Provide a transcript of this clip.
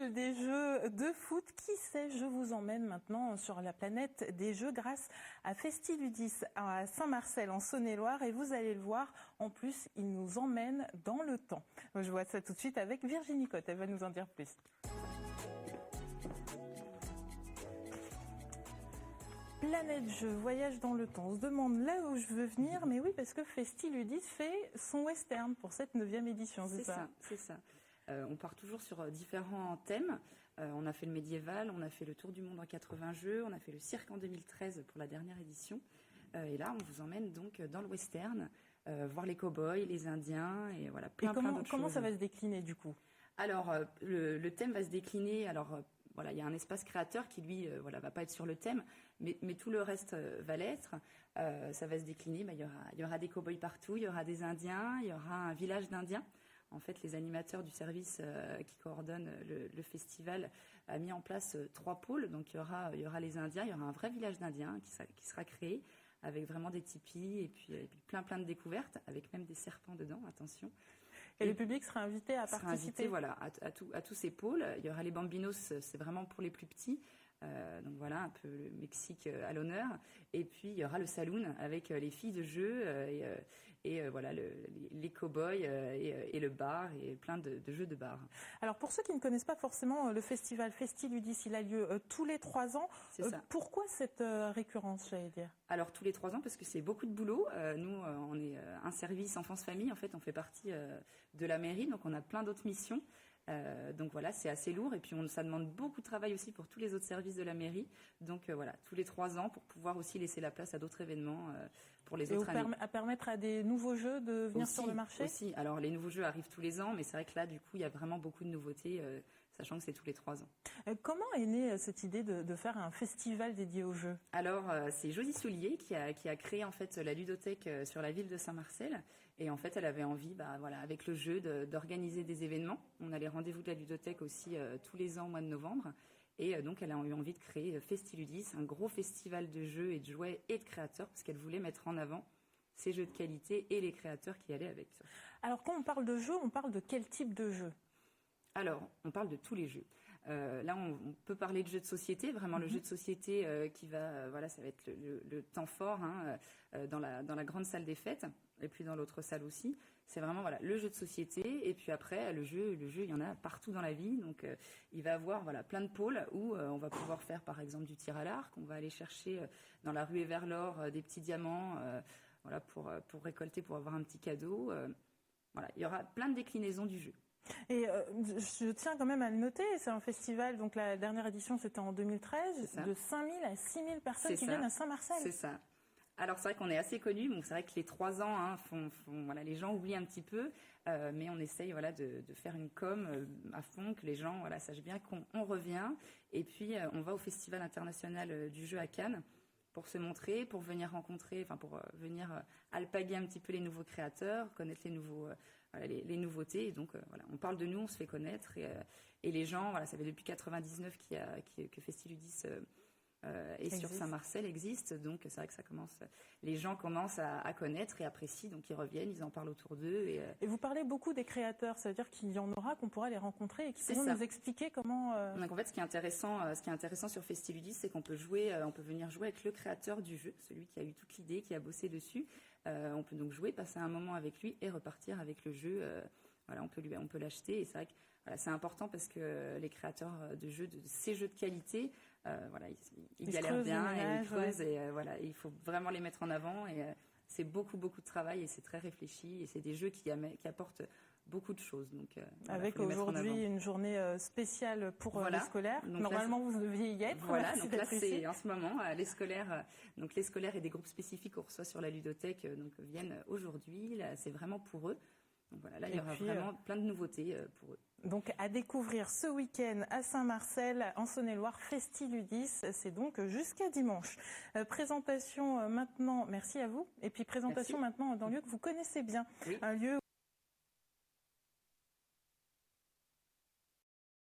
Des jeux de foot, qui sait, je vous emmène maintenant sur la planète des jeux grâce à Festiludis à Saint-Marcel en Saône-et-Loire et vous allez le voir, en plus il nous emmène dans le temps. Je vois ça tout de suite avec Virginie Cotte, elle va nous en dire plus. Planète jeu, voyage dans le temps. On se demande là où je veux venir, mais oui, parce que Festiludis fait son western pour cette 9e édition, c'est ça? C'est ça. On part toujours sur différents thèmes. On a fait le médiéval, on a fait le tour du monde en 80 jeux, on a fait le cirque en 2013 pour la dernière édition. Et là, on vous emmène donc dans le western, voir les cow-boys, les Indiens et voilà, plein d'autres choses. Comment ça va se décliner du coup? Alors, le thème va se décliner. Alors, voilà, il y a un espace créateur qui, lui, va pas être sur le thème, mais tout le reste va l'être. Ça va se décliner. Il y aura des cow-boys partout, il y aura des Indiens, il y aura un village d'Indiens. En fait, les animateurs du service qui coordonnent le festival a mis en place 3 pôles. Donc, il y aura les Indiens, il y aura un vrai village d'Indiens qui sera créé avec vraiment des tipis et puis plein de découvertes, avec même des serpents dedans, attention. Et le public sera invité à participer. Invité, voilà, à tous ces pôles. Il y aura les Bambinos, c'est vraiment pour les plus petits. Donc voilà, un peu le Mexique à l'honneur. Et puis il y aura le saloon avec les filles de jeu et voilà les cow-boys et le bar et plein de jeux de bar. Alors pour ceux qui ne connaissent pas forcément le festival Festiludis, il a lieu tous les 3 ans. Pourquoi cette récurrence, j'allais dire? Alors tous les 3 ans parce que c'est beaucoup de boulot. Nous, on est un service enfance-famille. En fait, on fait partie de la mairie, donc on a plein d'autres missions. Donc voilà, c'est assez lourd et puis ça demande beaucoup de travail aussi pour tous les autres services de la mairie. Donc voilà, tous les 3 ans pour pouvoir aussi laisser la place à d'autres événements pour les autres années. À permettre à des nouveaux jeux de venir sur le marché aussi. Alors les nouveaux jeux arrivent tous les ans, mais c'est vrai que là du coup il y a vraiment beaucoup de nouveautés, sachant que c'est tous les 3 ans. Comment est née cette idée de faire un festival dédié aux jeux? Alors c'est Josie Soulier qui a créé en fait la ludothèque sur la ville de Saint-Marcel. Et en fait, elle avait envie, avec le jeu, d'organiser des événements. On a les rendez-vous de la ludothèque aussi tous les ans au mois de novembre. Et donc, elle a eu envie de créer Festiludis, un gros festival de jeux et de jouets et de créateurs, parce qu'elle voulait mettre en avant ces jeux de qualité et les créateurs qui allaient avec. Alors, quand on parle de jeux, on parle de quel type de jeu? Alors, on parle de tous les jeux. Là, on peut parler de jeux de société, vraiment le jeu de société qui va, ça va être le temps fort dans la grande salle des fêtes. Et puis dans l'autre salle aussi, c'est vraiment le jeu de société. Et puis après, le jeu, il y en a partout dans la vie. Donc il va y avoir plein de pôles où on va pouvoir faire par exemple du tir à l'arc. On va aller chercher dans la ruée vers l'or des petits diamants pour récolter, pour avoir un petit cadeau. Il y aura plein de déclinaisons du jeu. Et je tiens quand même à le noter, c'est un festival, donc la dernière édition c'était en 2013, de 5000 à 6000 personnes qui viennent à Saint-Marcel. C'est ça. Alors c'est vrai qu'on est assez connus, bon, c'est vrai que les 3 ans les gens oublient un petit peu, mais on essaye de faire une com à fond, que les gens sachent bien qu'on revient. Et puis on va au Festival international du jeu à Cannes pour se montrer, pour venir rencontrer, pour venir alpaguer un petit peu les nouveaux créateurs, connaître les nouveautés. Et donc on parle de nous, on se fait connaître et les gens, ça fait depuis 99 que Festiludis et sur Saint-Marcel existe, donc c'est vrai que les gens commencent à connaître et apprécient, donc ils reviennent, ils en parlent autour d'eux. Et vous parlez beaucoup des créateurs, ça veut dire qu'il y en aura qu'on pourra les rencontrer et qui pourront nous expliquer comment. Donc en fait, ce qui est intéressant sur Festiludis, c'est qu'on peut venir jouer avec le créateur du jeu, celui qui a eu toute l'idée, qui a bossé dessus. On peut donc jouer, passer un moment avec lui et repartir avec le jeu. On peut l'acheter et c'est vrai que c'est important parce que les créateurs de jeux, de ces jeux de qualité, ils galèrent bien, ils creusent et il faut vraiment les mettre en avant et c'est beaucoup de travail et c'est très réfléchi et c'est des jeux qui apportent beaucoup de choses. Donc, avec aujourd'hui une journée spéciale pour les scolaires. Donc normalement, vous deviez y être. Donc là, c'est en ce moment les scolaires. Donc les scolaires et des groupes spécifiques qu'on reçoit sur la ludothèque viennent aujourd'hui. Là, c'est vraiment pour eux. Donc là, il y aura vraiment plein de nouveautés pour eux. Donc à découvrir ce week-end à Saint-Marcel, en Saône-et-Loire, Festiludis, c'est donc jusqu'à dimanche. Présentation maintenant, merci à vous, et puis présentation maintenant dans un lieu que vous connaissez bien, un lieu